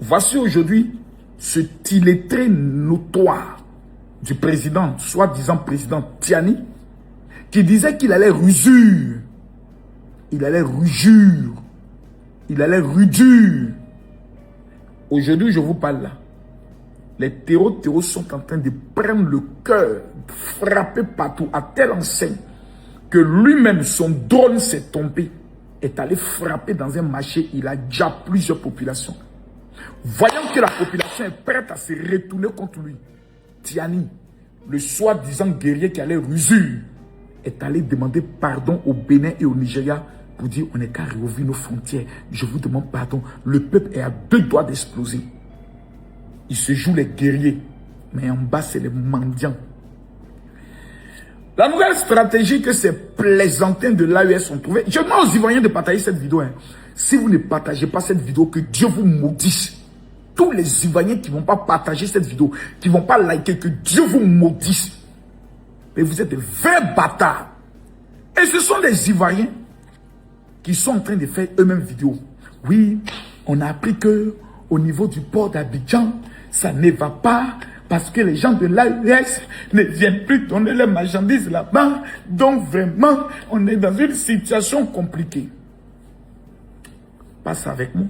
Voici aujourd'hui ce illettré notoire du président, soi-disant président Tiani, qui disait qu'il allait rusure. Il allait rugir. Il allait rudur. Aujourd'hui, je vous parle là. Les terreaux sont en train de prendre le cœur, frapper partout, à telle enseigne que lui-même, son drone s'est tombé, est allé frapper dans un marché. Il a déjà plusieurs populations. Voyant que la population est prête à se retourner contre lui, Tiani, le soi-disant guerrier qui allait rusure, est allé demander pardon au Bénin et au Nigeria pour dire on n'est qu'à réouvrir nos frontières. Je vous demande pardon. Le peuple est à 2 doigts d'exploser. Il se joue les guerriers, mais en bas c'est les mendiants. La nouvelle stratégie que ces plaisantins de l'AES ont trouvée, je demande aux Ivoiriens de partager cette vidéo. Si vous ne partagez pas cette vidéo, que Dieu vous maudisse. Tous les Ivoiriens qui ne vont pas partager cette vidéo, qui ne vont pas liker, que Dieu vous maudisse. Mais vous êtes des vrais bâtards. Et ce sont des Ivoiriens qui sont en train de faire eux-mêmes vidéo. Oui, on a appris que au niveau du port d'Abidjan, ça ne va pas parce que les gens de l'AES ne viennent plus donner leurs marchandises là-bas. Donc vraiment, on est dans une situation compliquée. Passe avec moi.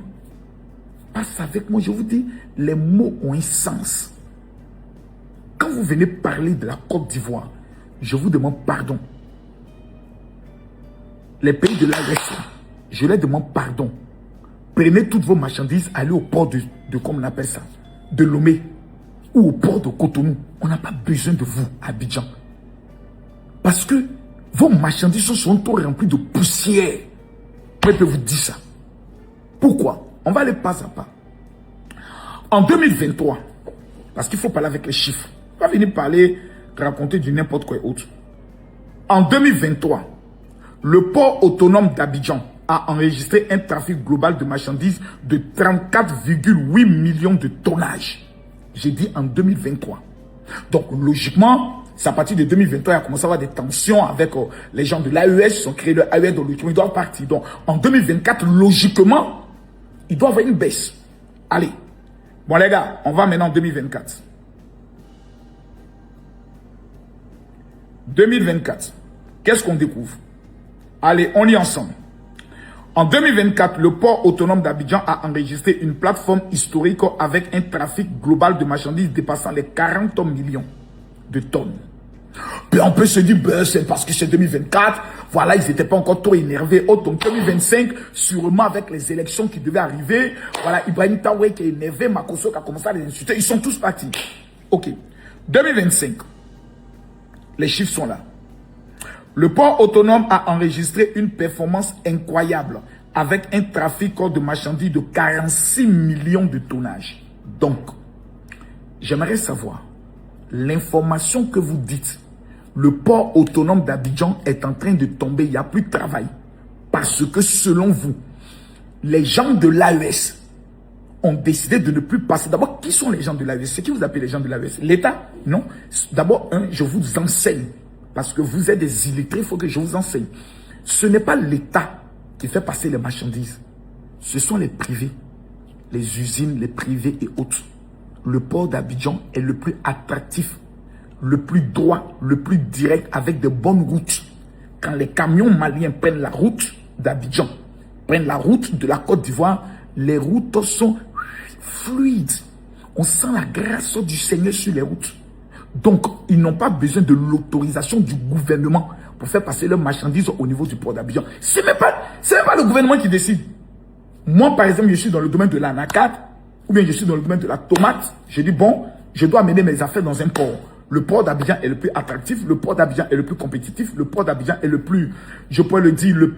Passe avec moi. Je vous dis, les mots ont un sens. Quand vous venez parler de la Côte d'Ivoire, je vous demande pardon. Les pays de l'AES, je leur demande pardon. Prenez toutes vos marchandises, allez au port de comment on appelle ça, de Lomé ou au port de Cotonou. On n'a pas besoin de vous à Abidjan. Parce que vos marchandises sont trop remplies de poussière. Je peux vous dire ça. Pourquoi? On va aller pas à pas. En 2023, parce qu'il faut parler avec les chiffres. On va venir parler, raconter du n'importe quoi autre. En 2023, le port autonome d'Abidjan a enregistré un trafic global de marchandises de 34,8 millions de tonnages. J'ai dit en 2023. Donc logiquement, c'est à partir de 2023, il a commencé à avoir des tensions avec les gens de l'AES. Ils ont créé le AES, donc ils doivent partir. Donc en 2024, logiquement, il doit y avoir une baisse. Allez. Bon les gars, on va maintenant en 2024. 2024. Qu'est-ce qu'on découvre? Allez, on y ensemble. En 2024, le port autonome d'Abidjan a enregistré une plateforme historique avec un trafic global de marchandises dépassant les 40 millions de tonnes. Puis on peut se dire, ben, c'est parce que c'est 2024, voilà, ils n'étaient pas encore trop énervés. Oh, donc 2025, sûrement avec les élections qui devaient arriver, voilà, Ibrahim Traoré qui est énervé, Makosso qui a commencé à les insulter, ils sont tous partis. Ok, 2025, les chiffres sont là. Le port autonome a enregistré une performance incroyable avec un trafic de marchandises de 46 millions de tonnages. Donc, j'aimerais savoir, l'information que vous dites, le port autonome d'Abidjan est en train de tomber, il n'y a plus de travail. Parce que selon vous, les gens de l'AES ont décidé de ne plus passer. D'abord, qui sont les gens de l'AES? C'est qui vous appelez les gens de l'AES? L'État? Non. D'abord, je vous enseigne. Parce que vous êtes des illettrés, il faut que je vous enseigne. Ce n'est pas l'État qui fait passer les marchandises. Ce sont les privés, les usines, les privés et autres. Le port d'Abidjan est le plus attractif, le plus droit, le plus direct, avec de bonnes routes. Quand les camions maliens prennent la route d'Abidjan, prennent la route de la Côte d'Ivoire, les routes sont fluides. On sent la grâce du Seigneur sur les routes. Donc, ils n'ont pas besoin de l'autorisation du gouvernement pour faire passer leurs marchandises au niveau du port d'Abidjan. Ce n'est pas le gouvernement qui décide. Moi, par exemple, je suis dans le domaine de l'anacate, ou bien je suis dans le domaine de la tomate. Je dis, bon, je dois amener mes affaires dans un port. Le port d'Abidjan est le plus attractif, le port d'Abidjan est le plus compétitif, le port d'Abidjan est le plus, je pourrais le dire, le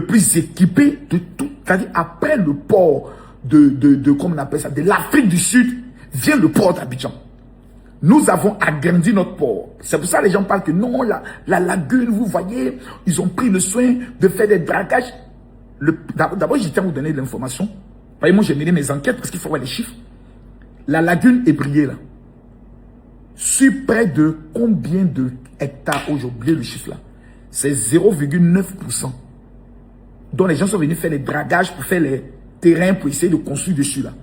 plus équipé de tout. C'est-à-dire, après le port comment on appelle ça, de l'Afrique du Sud, vient le port d'Abidjan. Nous avons agrandi notre port. C'est pour ça que les gens parlent que non, la lagune, vous voyez, ils ont pris le soin de faire des dragages. D'abord, je tiens à vous donner de l'information. Voyez, moi, j'ai mené mes enquêtes parce qu'il faut voir les chiffres. La lagune est brillée là. Sur près de combien de hectares? Oh, j'ai oublié le chiffre là. C'est 0,9%. Donc, les gens sont venus faire les dragages pour faire les terrains pour essayer de construire dessus là.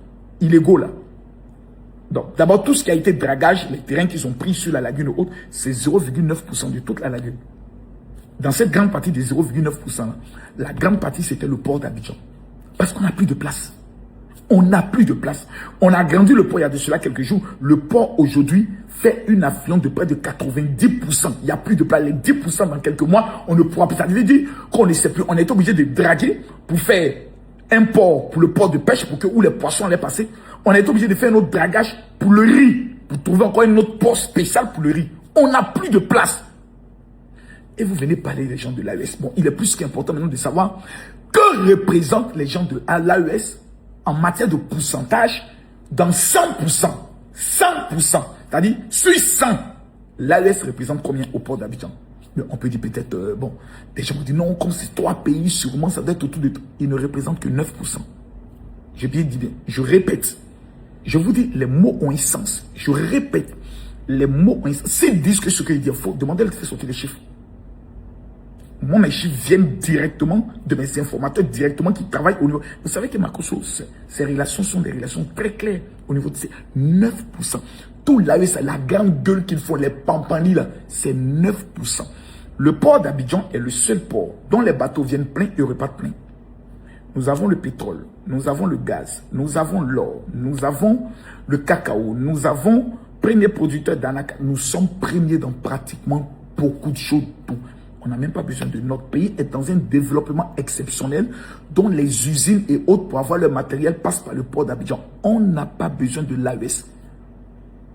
illégaux là. Donc, d'abord, tout ce qui a été dragage, les terrains qu'ils ont pris sur la lagune haute, c'est 0,9% de toute la lagune. Dans cette grande partie des 0,9%, la grande partie, c'était le port d'Abidjan. Parce qu'on n'a plus de place. On n'a plus de place. On a agrandi le port il y a de cela quelques jours. Le port aujourd'hui fait une affluence de près de 90%. Il n'y a plus de place. Les 10% dans quelques mois, on ne pourra plus. Ça veut dire qu'on ne sait plus. On est obligé de draguer pour faire un port pour le port de pêche pour que où les poissons allaient passer. On est obligé de faire un autre dragage pour le riz. Pour trouver encore un autre port spécial pour le riz. On n'a plus de place. Et vous venez parler des gens de l'AES. Bon, il est plus qu'important maintenant de savoir que représentent les gens de l'AES en matière de pourcentage dans 100%. 100%. C'est-à-dire, sur 100, l'AES représente combien au port d'Abidjan? On peut dire peut-être, bon, des gens disent non, comme c'est 3 pays, sûrement ça doit être autour de tout. Il ne représente que 9%. J'ai bien dit bien. Je répète. Je vous dis, les mots ont un sens. Je répète. Les mots ont un sens. S'ils disent que ce qu'ils disent, il faut demander de faire sortir les chiffres. Moi, mes chiffres viennent directement de mes informateurs, directement qui travaillent au niveau. Vous savez que Makosso, ces relations sont des relations très claires au niveau de ces 9%. Tout là, la grande gueule qu'ils font, les pampanis là, c'est 9%. Le port d'Abidjan est le seul port dont les bateaux viennent pleins et repartent pleins. Nous avons le pétrole, nous avons le gaz, nous avons l'or, nous avons le cacao, nous avons premier producteur d'Anaka. Nous sommes premiers dans pratiquement beaucoup de choses. Tout. On n'a même pas besoin de notre pays est dans un développement exceptionnel dont les usines et autres pour avoir le matériel passent par le port d'Abidjan. On n'a pas besoin de l'AES.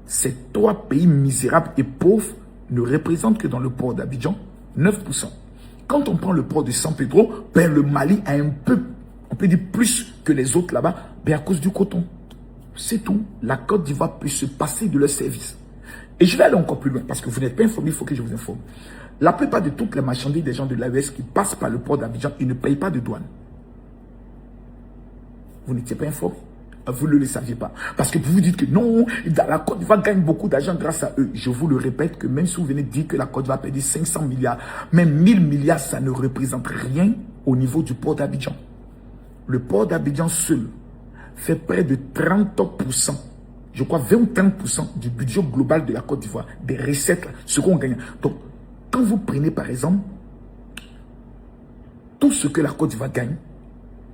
Ces 3 pays misérables et pauvres ne représentent que dans le port d'Abidjan 9%. Quand on prend le port de San Pedro, ben le Mali a un peu, on peut dire plus que les autres là-bas, ben à cause du coton. C'est tout. La Côte d'Ivoire peut se passer de leur service. Et je vais aller encore plus loin parce que vous n'êtes pas informé, il faut que je vous informe. La plupart de toutes les marchandises des gens de l'AES qui passent par le port d'Abidjan, ils ne payent pas de douane. Vous n'étiez pas informé. Vous ne le saviez pas. Parce que vous vous dites que non, la Côte d'Ivoire gagne beaucoup d'argent grâce à eux. Je vous le répète que même si vous venez de dire que la Côte d'Ivoire a perdu 500 milliards, même 1000 milliards, ça ne représente rien au niveau du port d'Abidjan. Le port d'Abidjan seul fait près de 30%, je crois 20 ou 30% du budget global de la Côte d'Ivoire, des recettes, ce qu'on gagne. Donc, quand vous prenez par exemple tout ce que la Côte d'Ivoire gagne,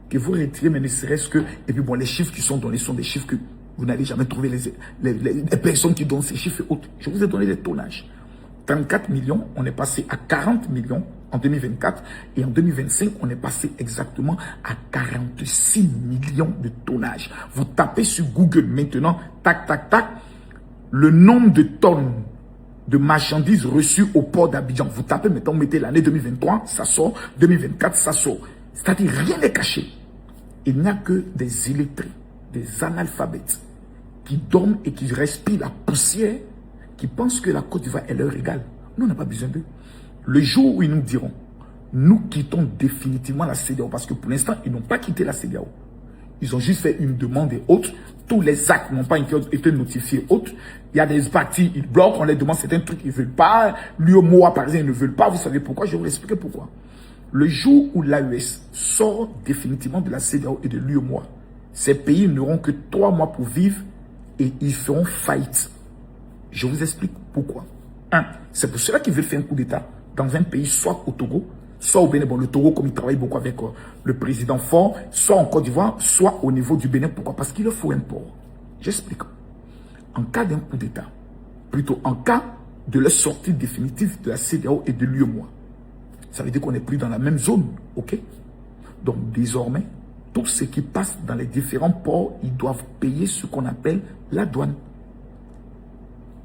que vous retirez, mais ne serait-ce que, et puis bon, les chiffres qui sont donnés sont des chiffres que vous n'allez jamais trouver les personnes qui donnent ces chiffres et autres. Je vous ai donné les tonnages. 34 millions, on est passé à 40 millions en 2024 et en 2025, on est passé exactement à 46 millions de tonnages. Vous tapez sur Google maintenant, tac, tac, tac, le nombre de tonnes de marchandises reçues au port d'Abidjan. Vous tapez maintenant, vous mettez l'année 2023, ça sort, 2024, ça sort. C'est-à-dire, rien n'est caché. Il n'y a que des illettrés, des analphabètes qui dorment et qui respirent la poussière, qui pensent que la Côte d'Ivoire est leur égale. Nous, on n'a pas besoin d'eux. Le jour où ils nous diront, nous quittons définitivement la CEDEAO, parce que pour l'instant, ils n'ont pas quitté la CEDEAO. Ils ont juste fait une demande et autres. Tous les actes n'ont pas été notifiés autres. Il y a des partis, ils bloquent, on les demande certains trucs, ils ne veulent pas. L'UEMOA, par exemple, ils ne veulent pas. Vous savez pourquoi? Je vais vous expliquer pourquoi. Le jour où l'AES sort définitivement de la CEDEAO et de l'UEMOA, ces pays n'auront que 3 mois pour vivre et ils feront faillite. Je vous explique pourquoi. 1. C'est pour cela qu'ils veulent faire un coup d'État dans un pays, soit au Togo, soit au Bénin. Bon, le Togo, comme il travaille beaucoup avec le président Faure, soit en Côte d'Ivoire, soit au niveau du Bénin. Pourquoi? Parce qu'il leur faut un port. J'explique. En cas d'un coup d'État, plutôt en cas de leur sortie définitive de la CEDEAO et de l'UEMOA, ça veut dire qu'on n'est plus dans la même zone, ok? Donc désormais, tous ceux qui passent dans les différents ports, ils doivent payer ce qu'on appelle la douane.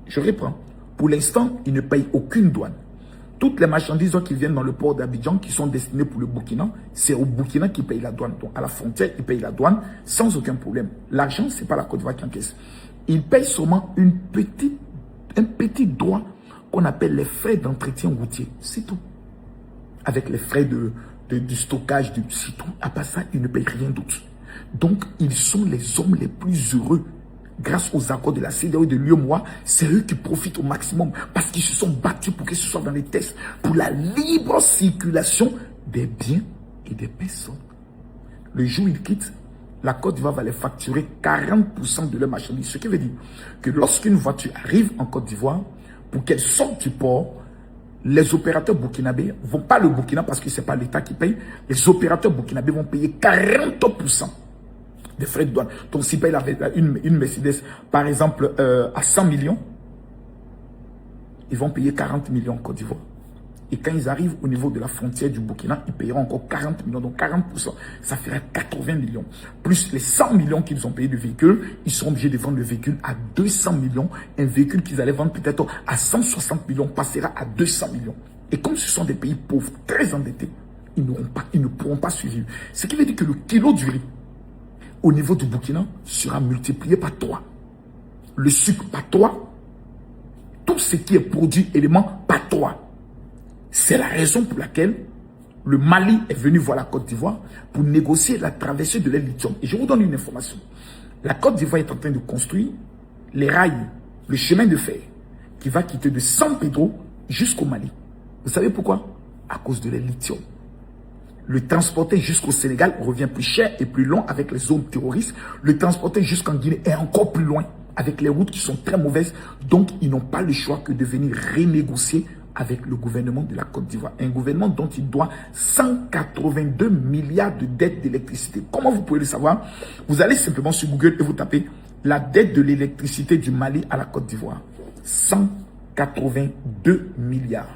Je reprends. Pour l'instant, ils ne payent aucune douane. Toutes les marchandises qui viennent dans le port d'Abidjan, qui sont destinées pour le Burkina, c'est au Burkina qui paye la douane. Donc à la frontière, ils payent la douane sans aucun problème. L'argent, ce n'est pas la Côte d'Ivoire qui encaisse. Ils payent seulement un petit droit qu'on appelle les frais d'entretien routier. C'est tout. Avec les frais du stockage, du citron, à part ça, ils ne payent rien d'autre. Donc, ils sont les hommes les plus heureux. Grâce aux accords de la CEDEAO et de l'UEMOA, c'est eux qui profitent au maximum parce qu'ils se sont battus pour que ce soit dans les tests, pour la libre circulation des biens et des personnes. Le jour où ils quittent, la Côte d'Ivoire va les facturer 40% de leurs marchandises. Ce qui veut dire que lorsqu'une voiture arrive en Côte d'Ivoire, pour qu'elle sorte du port, les opérateurs burkinabés vont pas le Burkina parce que ce n'est pas l'État qui paye. Les opérateurs burkinabés vont payer 40% des frais de douane. Donc s'ils payent une Mercedes, par exemple, à 100 millions, ils vont payer 40 millions en Côte d'Ivoire. Et quand ils arrivent au niveau de la frontière du Burkina, ils payeront encore 40 millions. Donc 40%, ça fera 80 millions. Plus les 100 millions qu'ils ont payés de véhicule, ils seront obligés de vendre le véhicule à 200 millions. Un véhicule qu'ils allaient vendre peut-être à 160 millions passera à 200 millions. Et comme ce sont des pays pauvres, très endettés, ils ne pourront pas suivre. Ce qui veut dire que le kilo du riz, au niveau du Burkina, sera multiplié par 3. Le sucre par 3. Tout ce qui est produit élément par 3. C'est la raison pour laquelle le Mali est venu voir la Côte d'Ivoire pour négocier la traversée de l'air lithium. Et je vous donne une information. La Côte d'Ivoire est en train de construire les rails, le chemin de fer qui va quitter de San Pedro jusqu'au Mali. Vous savez pourquoi? À cause de l'air lithium. Le transporter jusqu'au Sénégal revient plus cher et plus long avec les zones terroristes. Le transporter jusqu'en Guinée est encore plus loin avec les routes qui sont très mauvaises. Donc, ils n'ont pas le choix que de venir renégocier avec le gouvernement de la Côte d'Ivoire. Un gouvernement dont il doit 182 milliards de dettes d'électricité. Comment vous pouvez le savoir? Vous allez simplement sur Google et vous tapez la dette de l'électricité du Mali à la Côte d'Ivoire. 182 milliards.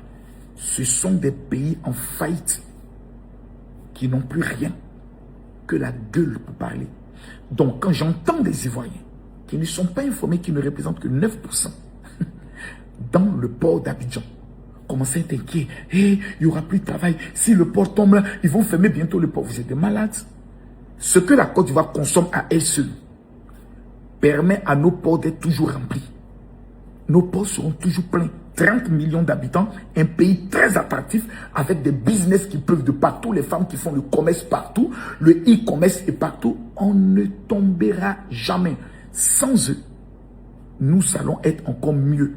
Ce sont des pays en faillite qui n'ont plus rien que la gueule pour parler. Donc, quand j'entends des Ivoiriens qui ne sont pas informés, qui ne représentent que 9% dans le port d'Abidjan, commencez à être inquiet. Hey, il n'y aura plus de travail. Si le port tombe là, ils vont fermer bientôt le port. Vous êtes des malades. Ce que la Côte d'Ivoire consomme à elle seule permet à nos ports d'être toujours remplis. Nos ports seront toujours pleins. 30 millions d'habitants, un pays très attractif avec des business qui peuvent de partout, les femmes qui font le commerce partout, le e-commerce est partout. On ne tombera jamais. Sans eux, nous allons être encore mieux.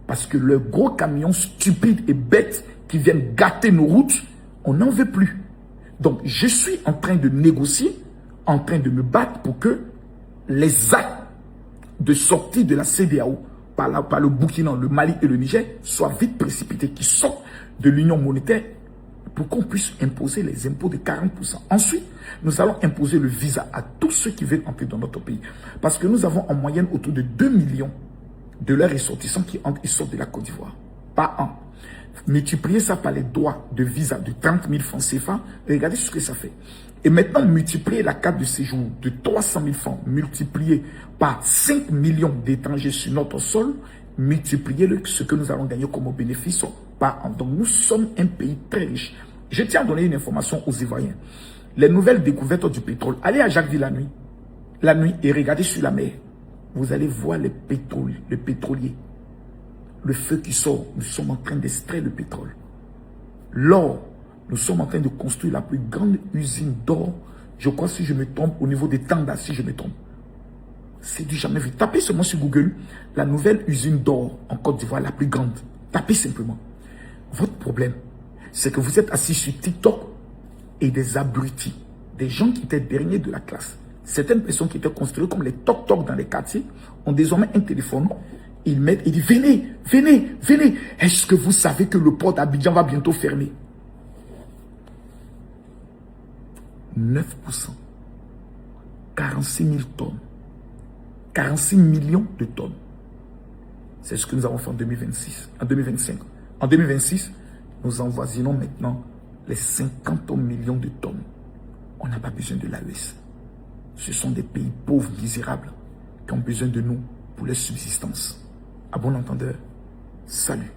Parce que le gros camions stupides et bêtes qui viennent gâter nos routes, on n'en veut plus. Donc, je suis en train de négocier, en train de me battre pour que les actes de sortie de la CEDEAO par le Burkina, le Mali et le Niger soient vite précipités, qui sortent de l'union monétaire pour qu'on puisse imposer les impôts de 40%. Ensuite, nous allons imposer le visa à tous ceux qui veulent entrer dans notre pays. Parce que nous avons en moyenne autour de 2 millions de leurs ressortissants qui entrent et sortent de la Côte d'Ivoire. Par an. Multipliez ça par les droits de visa de 30 000 francs CFA. Regardez ce que ça fait. Et maintenant, multipliez la carte de séjour de 300 000 francs, multiplié par 5 millions d'étrangers sur notre sol, multipliez ce que nous allons gagner comme bénéfice par an. Donc, nous sommes un pays très riche. Je tiens à donner une information aux Ivoiriens. Les nouvelles découvertes du pétrole. Allez à Jacquesville la nuit et regardez sur la mer. Vous allez voir le pétrolier. Le feu qui sort. Nous sommes en train d'extraire le pétrole. L'or. Nous sommes en train de construire la plus grande usine d'or. Je crois, si je me trompe, au niveau des Tanda, si je me trompe. C'est du jamais vu. Tapez seulement sur Google la nouvelle usine d'or en Côte d'Ivoire, la plus grande. Tapez simplement. Votre problème, c'est que vous êtes assis sur TikTok et des abrutis, des gens qui étaient derniers de la classe. Certaines personnes qui étaient considérées comme les toc-toc dans les quartiers ont désormais un téléphone. Ils mettent et disent, venez, venez, venez. Est-ce que vous savez que le port d'Abidjan va bientôt fermer? 9%. 46 000 tonnes. 46 millions de tonnes. C'est ce que nous avons fait en 2026, en 2025. En 2026, nous envoisinons maintenant les 50 millions de tonnes. On n'a pas besoin de l'AES. Ce sont des pays pauvres, misérables, qui ont besoin de nous pour leur subsistance. À bon entendeur, salut.